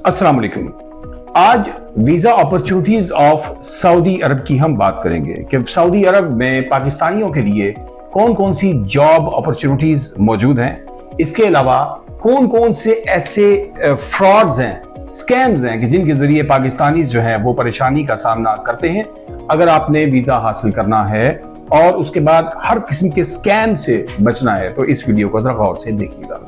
अस्सलाम वालेकुम। आज वीजा अपॉर्चुनिटीज ऑफ सऊदी अरब की हम बात करेंगे कि सऊदी अरब में पाकिस्तानियों के लिए कौन कौन सी जॉब अपॉर्चुनिटीज मौजूद हैं। इसके अलावा कौन कौन से ऐसे फ्रॉड्स हैं, स्कैम्स हैं कि जिनके जरिए पाकिस्तानी जो हैं वो परेशानी का सामना करते हैं। अगर आपने वीजा हासिल करना है और उसके बाद हर किस्म के स्कैम से बचना है तो इस वीडियो को जरा गौर से देखिएगा।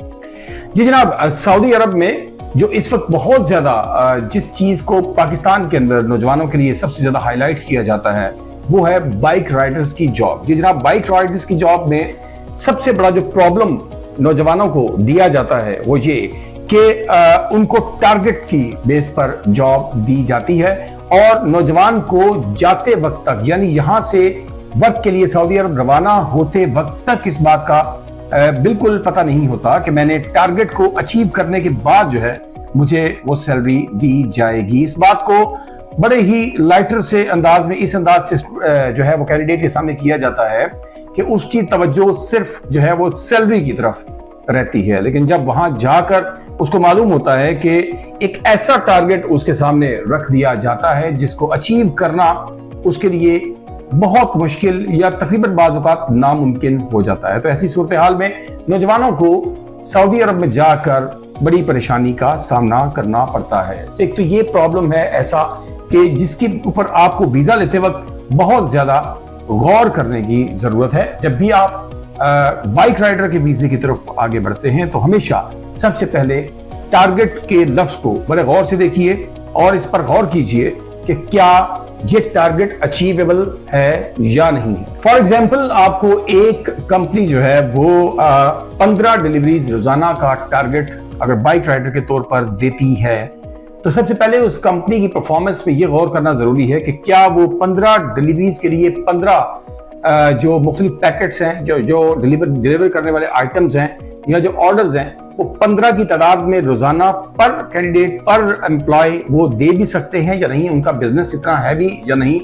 जी जनाब, सऊदी अरब में जो इस वक्त बहुत ज्यादा जिस चीज को पाकिस्तान के अंदर नौजवानों के लिए सबसे ज्यादा हाईलाइट किया जाता है वो है बाइक राइडर्स की जॉब। जी जनाब, बाइक राइडर्स की जॉब में सबसे बड़ा जो प्रॉब्लम नौजवानों को दिया जाता है वो ये कि उनको टारगेट की बेस पर जॉब दी जाती है और नौजवान को जाते वक्त तक, यानी यहां से वर्क के लिए सऊदी अरब रवाना होते वक्त तक इस बात का बिल्कुल पता नहीं होता कि मैंने टारगेट को अचीव करने के बाद जो है मुझे वो सैलरी दी जाएगी। इस बात को बड़े ही लाइटर से अंदाज में, इस अंदाज से जो है वो कैंडिडेट के सामने किया जाता है कि उसकी तवज्जो सिर्फ जो है वो सैलरी की तरफ रहती है। लेकिन जब वहां जाकर उसको मालूम होता है कि एक ऐसा टारगेट उसके सामने रख दिया जाता है जिसको अचीव करना उसके लिए बहुत मुश्किल या तकरीबन बाज़ औक़ात नामुमकिन हो जाता है, तो ऐसी सूरत हाल में नौजवानों को सऊदी अरब में जाकर बड़ी परेशानी का सामना करना पड़ता है। एक तो ये प्रॉब्लम है ऐसा कि जिसके ऊपर आपको वीजा लेते वक्त बहुत ज्यादा गौर करने की जरूरत है। जब भी आप बाइक राइडर के वीजे की तरफ आगे बढ़ते हैं तो हमेशा सबसे पहले टारगेट के लफ्ज को बड़े गौर से देखिए और इस पर गौर कीजिए कि क्या ये टारगेट अचीवेबल है या नहीं है। फॉर एग्जाम्पल, आपको एक कंपनी जो है वो 15 डिलीवरीज रोजाना का टारगेट अगर बाइक राइडर के तौर पर देती है तो सबसे पहले उस कंपनी की परफॉर्मेंस पे ये गौर करना जरूरी है कि क्या वो 15 डिलीवरीज के लिए 15 जो मुख्तलिफ पैकेट्स हैं, जो डिलीवर करने वाले आइटम्स हैं या जो ऑर्डर्स हैं वो 15 की तादाद में रोजाना पर कैंडिडेट, पर एम्प्लॉय वो दे भी सकते हैं या नहीं, उनका बिजनेस इतना है भी या नहीं।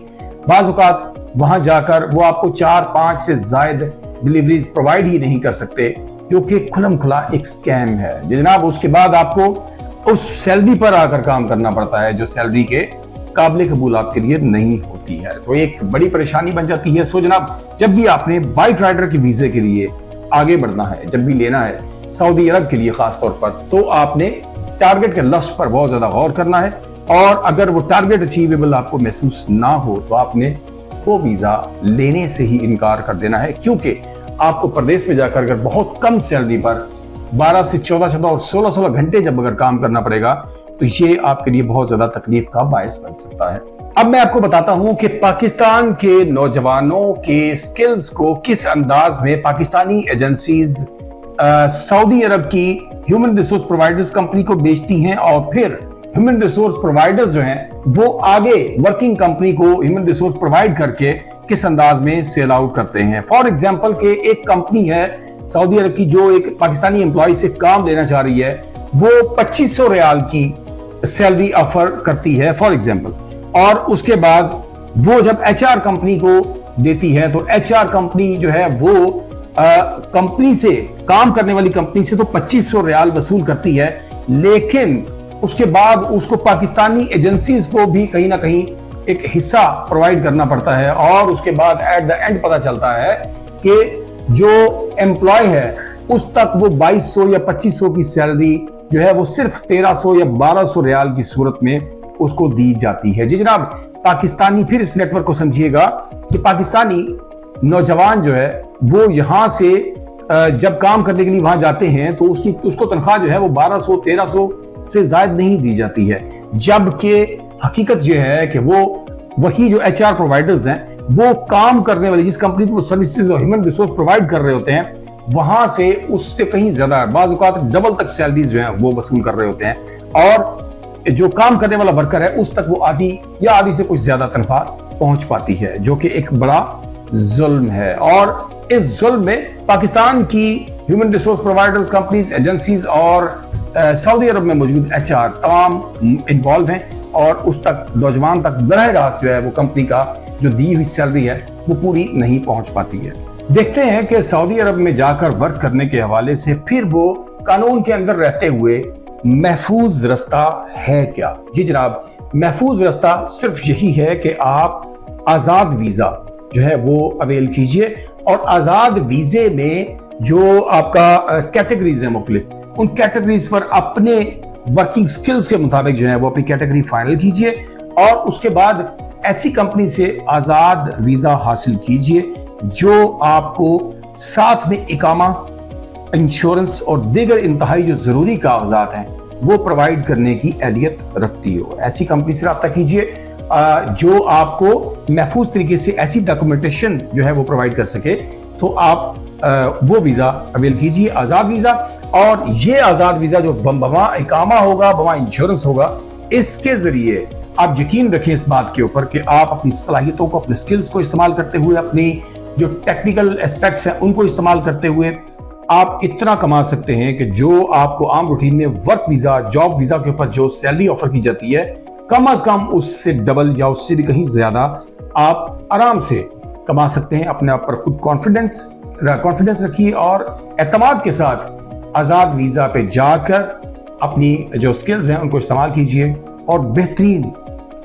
बाज़ औक़ात वहां जाकर वो आपको 4-5 से ज्यादा डिलीवरीज प्रोवाइड ही नहीं कर सकते, जो कि खुलम खुला एक स्कैम है। जनाब, उसके बाद आपको उस सैलरी पर आकर काम करना पड़ता है जो सैलरी के काबिल कबूल आपके लिए नहीं होती है, तो एक बड़ी परेशानी बन जाती है। सो जनाब, जब भी आपने बाइक राइडर के वीजे के लिए आगे बढ़ना है, जब भी लेना है सऊदी अरब के लिए खास तौर पर, तो आपने टारगेट के लफ्ज पर बहुत ज्यादा गौर करना है और अगर वो टारगेट अचीवेबल आपको महसूस ना हो तो आपने वो वीजा लेने से ही इनकार कर देना है, क्योंकि आपको प्रदेश में जाकर अगर बहुत कम सैलरी पर 12 से 14 और 16 घंटे जब अगर काम करना पड़ेगा तो ये आपके लिए बहुत ज्यादा तकलीफ का बायस बन सकता है। अब मैं आपको बताता हूं कि पाकिस्तान के नौजवानों के स्किल्स को किस अंदाज में पाकिस्तानी एजेंसीज सऊदी अरब की ह्यूमन रिसोर्स प्रोवाइडर्स कंपनी को बेचती हैं और फिर ह्यूमन रिसोर्स प्रोवाइडर्स जो हैं वो आगे वर्किंग कंपनी को ह्यूमन रिसोर्स प्रोवाइड करके किस अंदाज में सेल आउट करते हैं। फॉर एग्जांपल के एक कंपनी है सऊदी अरब की जो एक पाकिस्तानी एम्प्लॉय से काम लेना चाह रही है, वो 2500 रियाल की सैलरी ऑफर करती है फॉर एग्जांपल, और उसके बाद वो जब एचआर कंपनी को देती है तो एचआर कंपनी जो है वो कंपनी से, काम करने वाली कंपनी से तो 2500 रियाल वसूल करती है, लेकिन उसके बाद उसको पाकिस्तानी एजेंसीज को भी कहीं ना कहीं एक हिस्सा प्रोवाइड करना पड़ता है और उसके बाद एट द एंड पता चलता है कि जो एम्प्लॉय है उस तक वो 2200 या 2500 की सैलरी जो है वो सिर्फ 1300 या 1200 रियाल की सूरत में उसको दी जाती है। जी जनाब, पाकिस्तानी, फिर इस नेटवर्क को समझिएगा कि पाकिस्तानी नौजवान जो है वो यहां से जब काम करने के लिए वहां जाते हैं तो उसको तनख्वाह जो है वो 1200-1300 से ज्यादा नहीं दी जाती है, जबकि हकीकत यह है कि वो वही जो एचआर प्रोवाइडर्स हैं वो काम करने वाली जिस कंपनी को सर्विसेज और ह्यूमन रिसोर्स प्रोवाइड कर रहे होते हैं वहां से उससे कहीं ज्यादा, बाज़ औक़ात डबल तक सैलरीज जो है वो वसूल कर रहे होते हैं और जो काम करने वाला वर्कर है उस तक वो आधी या आधी से कुछ ज्यादा तनख्वाह पहुंच पाती है, जो कि एक बड़ा जुल्म है। और इस जुल्म में पाकिस्तान की human resource providers companies, agencies और सऊदी अरब में मौजूद एचआर तमाम इन्वॉल्व हैं और उस तक नौजवान तक बराह रास्त जो है वो कंपनी का जो दी हुई सैलरी है वो पूरी नहीं पहुंच पाती है। देखते हैं कि सऊदी अरब में जाकर वर्क करने के हवाले से फिर वो कानून के अंदर रहते हुए महफूज रास्ता है क्या? जी जनाब, महफूज रास्ता सिर्फ यही है कि आप आज़ाद वीज़ा जो है वो अवेल कीजिए, और आज़ाद वीज़े में जो आपका कैटेगरीज हैं मुख्तलिफ, उन कैटेगरीज पर अपने वर्किंग स्किल्स के मुताबिक जो है वो अपनी कैटेगरी फाइनल कीजिए, और उसके बाद ऐसी कंपनी से आज़ाद वीज़ा हासिल कीजिए जो आपको साथ में इकामा, इंश्योरेंस और दीगर इंतहाई जो ज़रूरी कागजात हैं वो प्रोवाइड करने की अहलियत रखती हो। ऐसी कंपनी से रब्ता कीजिए जो आपको महफूज तरीके से ऐसी डॉक्यूमेंटेशन जो है वो प्रोवाइड कर सके, तो आप वो वीज़ा अवेल कीजिए, आज़ाद वीज़ा। और ये आज़ाद वीज़ा जो बमा इकामा होगा, बमा इंश्योरेंस होगा, इसके ज़रिए आप यकीन रखें इस बात के ऊपर कि आप अपनी सलाहियतों को, अपने स्किल्स को इस्तेमाल करते हुए, अपनी जो टेक्निकल एस्पेक्ट्स हैं उनको इस्तेमाल करते हुए आप इतना कमा सकते हैं कि जो आपको आम रूटीन में वर्क वीज़ा, जॉब वीज़ा के ऊपर जो सैलरी ऑफर की जाती है, कम अज कम उससे डबल या उससे भी कहीं ज़्यादा आप आराम से कमा सकते हैं। अपने आप पर खुद कॉन्फिडेंस रखिए और एतमाद के साथ आज़ाद वीज़ा पे जाकर अपनी जो स्किल्स हैं उनको इस्तेमाल कीजिए और बेहतरीन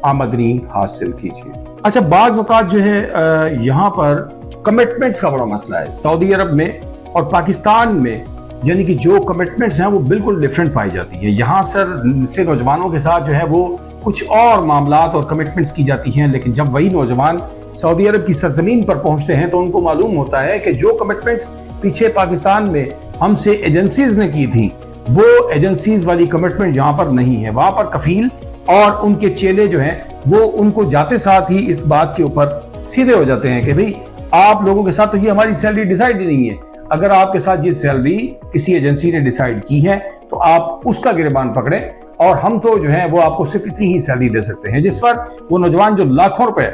आमदनी हासिल कीजिए। अच्छा, बाज़ औक़ात जो है यहाँ पर कमिटमेंट्स का बड़ा मसला है सऊदी अरब में और पाकिस्तान में, यानी कि जो कमिटमेंट्स हैं वो बिल्कुल डिफरेंट पाई जाती है। यहाँ से नौजवानों के साथ जो है वो कुछ और मामलात और कमिटमेंट्स की जाती हैं, लेकिन जब वही नौजवान सऊदी अरब की सरजमीन पर पहुंचते हैं तो उनको मालूम होता है कि जो कमिटमेंट्स पीछे पाकिस्तान में हमसे एजेंसीज ने की थी, वो एजेंसीज वाली कमिटमेंट यहाँ पर नहीं है। वहाँ पर कफील और उनके चेले जो हैं वो उनको जाते साथ ही इस बात के ऊपर सीधे हो जाते हैं कि भाई आप लोगों के साथ तो ये हमारी सैलरी डिसाइड ही नहीं है, अगर आपके साथ ये सैलरी किसी एजेंसी ने डिसाइड की है तो आप उसका गिरबान पकड़े, और हम तो जो है वो आपको सिर्फ इतनी ही सैलरी दे सकते हैं। जिस पर वो नौजवान जो लाखों रुपए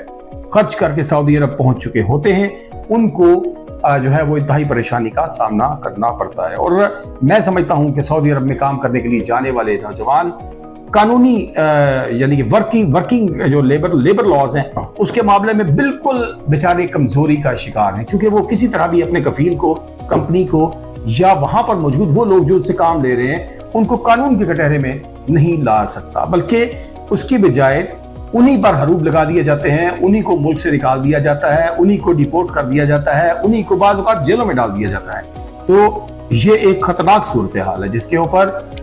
खर्च करके सऊदी अरब पहुंच चुके होते हैं, उनको जो है वो इंतहाई परेशानी का सामना करना पड़ता है। और मैं समझता हूं कि सऊदी अरब में काम करने के लिए जाने वाले नौजवान कानूनी यानी कि वर्किंग जो लेबर लॉज हैं उसके मामले में बिल्कुल बेचारे कमजोरी का शिकार हैं, क्योंकि वो किसी तरह भी अपने कफील को, कंपनी को, या वहां पर मौजूद वो लोग जो उससे काम ले रहे हैं उनको कानून के कटहरे में नहीं ला सकता, बल्कि उसकी बजाय उन्हीं पर हरूब लगा दिए जाते हैं, उन्हीं को मुल्क से निकाल दिया जाता है, उन्हीं को डिपोर्ट कर दिया जाता है, उन्हीं को बाज़ औक़ात जेलों में डाल दिया जाता है। तो ये एक खतरनाक सूरत हाल है जिसके ऊपर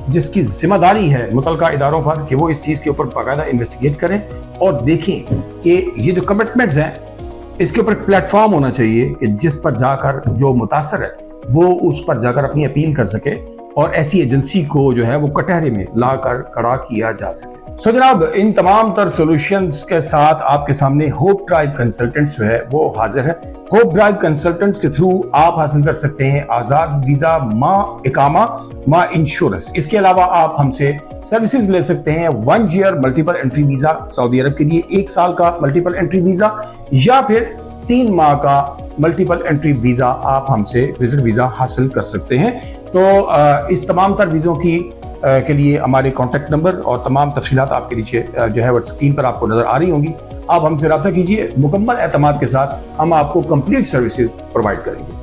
जिसकी जिम्मेदारी है मुतलका इदारों पर कि वो इस चीज़ के ऊपर बाकायदा इन्वेस्टिगेट करें और देखें कि ये जो कमिटमेंट्स हैं इसके ऊपर प्लेटफॉर्म होना चाहिए कि जिस पर जाकर जो मुतासर है वो उस पर जाकर अपनी अपील कर सके और ऐसी एजेंसी को जो है वो कटहरे में लाकर खड़ा किया जा सके। सो जनाब, इन तमाम तर सॉल्यूशंस के साथ आपके सामने होप ड्राइव कंसल्टेंट्स जो है वो हाजिर है। होप ड्राइव कंसल्टेंट्स के थ्रू आप हासिल कर सकते हैं आज़ाद वीज़ा, माँ इकामा, माँ इंश्योरेंस। इसके अलावा आप हमसे सर्विसेज ले सकते हैं 1 ईयर मल्टीपल एंट्री वीज़ा सऊदी अरब के लिए, 1 साल का मल्टीपल एंट्री वीज़ा, या फिर 3 माह का मल्टीपल एंट्री वीज़ा आप हमसे विजिट वीज़ा हासिल कर सकते हैं। तो इस तमाम तर वीज़ों की के लिए हमारे कॉन्टैक्ट नंबर और तमाम तफसीलात आपके नीचे जो है वो स्क्रीन पर आपको नज़र आ रही होंगी। आप हमसे रब्ता कीजिए, मुकम्मल एतमाद के साथ हम आपको कंप्लीट सर्विसेज प्रोवाइड करेंगे।